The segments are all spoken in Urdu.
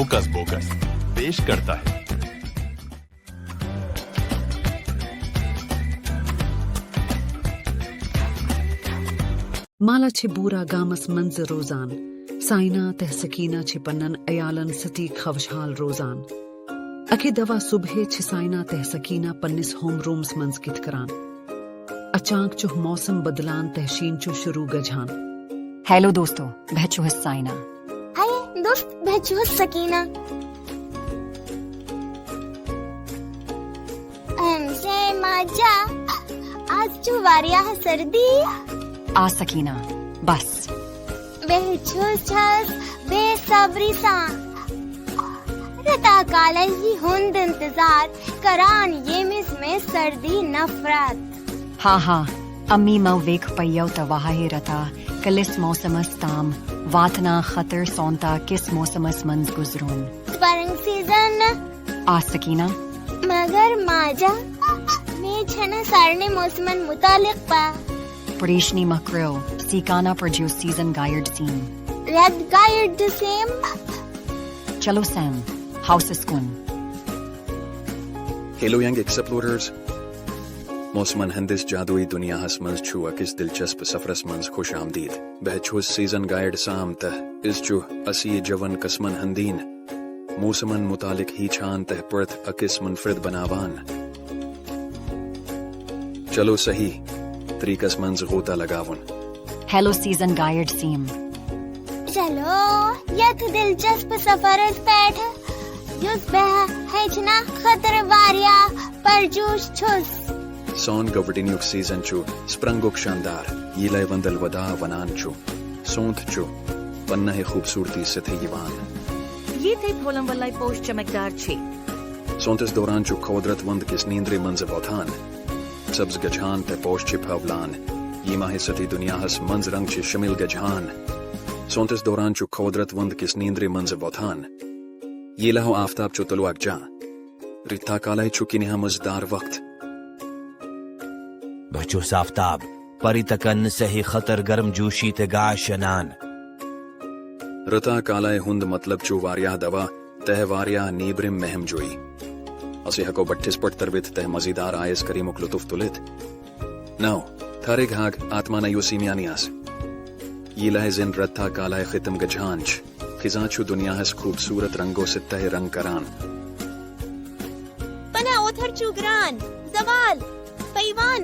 ہوکس پوکس پیش کرتا ہے۔ مالا چھ بورا گامس منز روزان، سائنا تہ سکینہ چھ پنن عیالن ستی خوشحال روزان۔ اکے دوا صبح چھ سائنا تہ سکینہ پنس ہوم رومس منز کت کران۔ اچانک چھ موسم بدلان تہ شین چھ شروع گجھان۔ ہیلو دوستو، بہ چھ سائنا۔ ہائے دوست، بہ چھ سکینہ۔ سے ماجا آج چھ واریاہ سردی۔ آ سکینہ بس۔ بہ چھس بے صبری سان رتا کالے ہی ہند انتظار کران یمس میں سردی نفرت۔ ہاں امی مو ویک پیو تواہی رتا کلس موسمس تام واتنا خطر سونتا کس موسمس منز گزرون۔ Spring season. آ سکینہ مگر ماجا میں چھنا سارنے موسمن متعلق پا پریشنی مکرو سیکانا پرجو season guide Sam read guide Sam. چلو سیم ہاؤس اسکون۔ ہیلو ینگ ایکسپلوررز، موسمن ہندس جادوئی دنیا ہس منز چھو اکس دلچسپ سفرس منز خوش آمدید۔ بہ چھوس سیزن گائیڈ سام تہ اس چھو اسی جون قسمن ہندین موسمن متعلق ہی چھان تہ پرت اکس منفرد بناوان۔ چلو صحیح طریقس منز غوطہ لگاون۔ Hello season guide Sam. چلو یت دلچسپ سفرس پیٹھ یس بہ ہچنا خطر واریا پرجوش چھس۔ سون گوٹینیوک سیزن چھو سپرنگوک شاندار یلے وندل ودا ونان چھو سونت چھو پنہ خوبصورتی ستھے یوان۔ یہ تھے پھولم ولائی پوش چمکدار چھے۔ سونتس دوران چھو قدرت وند کس نیندرے منز ووتھان سبز گجھان تے پوش چھ پھولان یہ ماہ ستی دنیا ہس منز رنگ چھ شمل گجھان۔ سونتس دوران چھو قدرت وند کس نیندرے منز ووتھان یہ لہو آفتاب چھو تلو اک جا ریتا کالے چھو کنہا مزدار وقت۔ بچوس آفتاب پری تکن سہی خطر گرم جوشی تے گا شنان۔ رتا کالے ہند مطلب چھو واریاہ دوا تہ واریاہ نیبرم مہم جوئی اسی ہکو بٹھس پٹ ترویت تہ مزیدار آئس کریمک لطف تلیت۔ نو تھارے گھاگ آتما نیو سیمیانیاس یہ لہ زن رتا کالے ختم گجھانچ خزاں چھو دنیا ہس خوبصورت رنگو سے تہ رنگ کران۔ پنا اوتھر چوگران زوال پیوان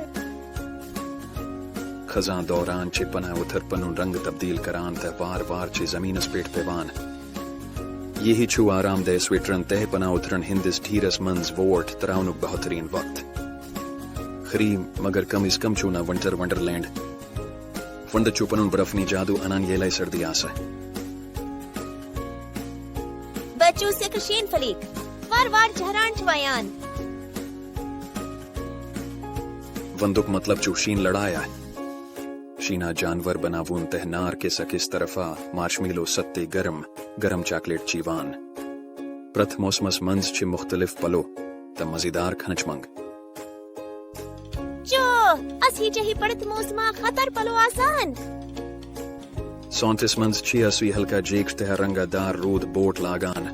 خزاں دوران چھ پناہ اتھر پنن رنگ تبدیل کران تہ وار وار چھ زمینس پیٹ پیوان۔ یہی چھو آرام دہ سویٹرن تہ پناہ اتھرن ہندس ٹھیرس منز ووٹ تراؤنک بہترین وقت۔ خری مگر کم از کم چھو نا ونٹر ونڈرلینڈ ونڈ چھو پنن برفنی جادو انان یلے سردی آسہ۔ بچو سے کشین فلیک وار وار جھران چوایان۔ وندک مطلب چھو شین لڑایا شینا جانور بناون تہ نار کے سکس طرفا مارشمیلو ستے گرم گرم چاکلیٹ چیوان۔ پرت موسمس منز چھ مختلف پلو تہ مزیدار کھنچ منگ۔ جو اسی چہی پڑت موسما خطر پلو آسان۔ سونتس منز چھ اسی ہلکا جیکش تہ رنگا دار رود بوٹ لاگان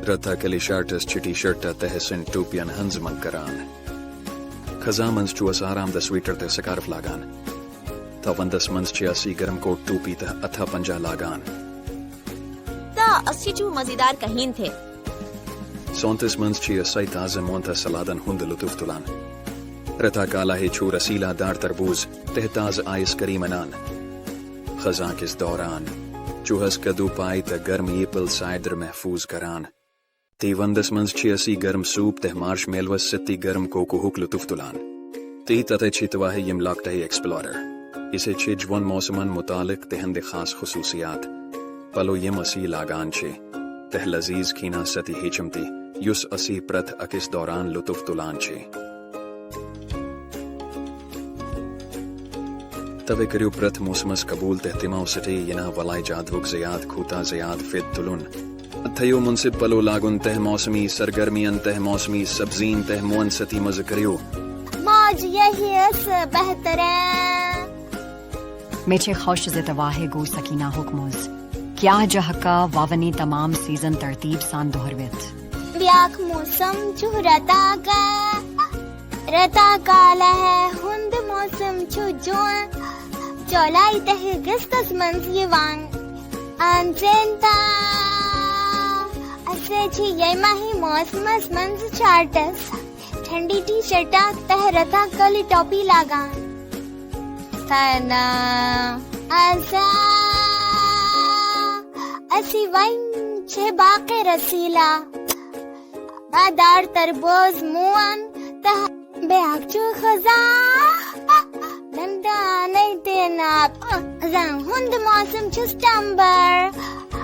رتا کلی شارٹس چھٹی شرٹا تہ سن ٹوپین ہنز منگ کران۔ خزاں منز چھو اس آرام دا سویٹر تہ سکارف لاگان تا وندس منز چھ اسی گرم کوٹ ٹوپی تہ اتھا پنجا لاگان۔ تا اسی چو مزیدار کہین تھے۔ سونتس منز چھ اسی تازہ مونتا سلادن ہند لطف تلان۔ رتا کالا ہے چھو رسیلا دار تربوز تہ تاز آئس کریم انان۔ خزاں کس دوران چوہس کدو پائی تہ گرم ایپل سائڈر محفوظ کران۔ تی وندس منز چھ اسی گرم سوپ تہ مارش میلوس ستی گرم کوکو ہک لطف تلان۔ تی تتے چھ تواہ یم لاکٹہ ایکسپلورر اسے چھ جون موسمن متعلق تہند خاص خصوصیات پلو یم اسی لاگان چھ تہ لذیذ کھینا ستی ہیچمتی یس اسی پرت اکس دوران لطف تلان چھ۔ توے کریو پرت موسمس قبول تہ تماؤ سٹی ینا ولائی جادوک زیاد کھوتا زیاد فید تلن۔ اتھیو منصب پلو لاگن تہ موسمی سرگرمین تہ موسمی سبزین تہ مون ستی مز کریو۔ موج یہی اس بہتر ہے۔ میچے خوش زتواہ گو سکینہ حکموز کیا جہکا واونی تمام سیزن ترتیب سان دہرویت بیاک موسم چو رتا کالا ہے ہند موسم چو جون جولائی تہ گستس منز یوان انسنتا اسے چھ یہ ماہی موسمس منز چارٹس ٹھنڈی ٹی شرٹا تہ رتا کلی ٹوپی لاگان سنا ایسا اسی وائن چھ باقی رسیلا بادار تربوز موان تہ بیاک چو خزاں لندا نیتے ناپ زن ہند موسم چھ ستمبر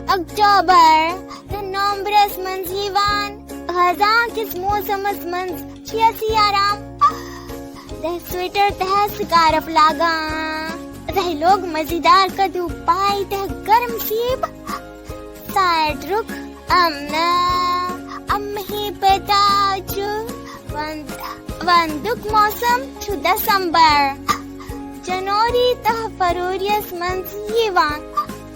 اکتوبر تہ نومبرس منز یوان خزاں کس موسمس منز چھ آرام تہ سویٹر تہ سکارف لاگاں تہ لوگ مزیدار کدو پائی تہ گرم شیب سائڈ رک ہی پتا چو وندک موسم چو دسمبر جنوری تہ فروریس منز یوان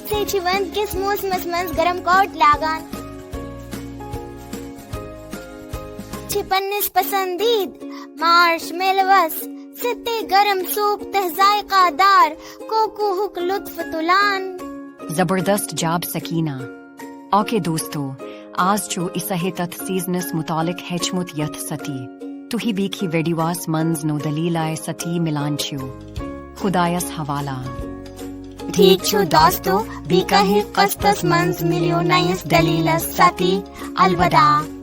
سے چھ وند کس موسمس منز گرم کوٹ لاگان چھ پنس پسندید مارش ملوس ستے گرم سوپ تہ ذائقہ دار کوکو حق لطف تلان زبردست جاب سکینہ اوکے دوستو آز چو اسہی تت سیزنس متعلق ہیچمت یت ستی تو ہی بیکھی ویڈیواس منز نو دلیل آئے ستی ملان چھو خدایس حوالہ ٹھیک چھو دوستو بیکہ ہی قسطس منز ملیو نائس دلیل ستی الوداع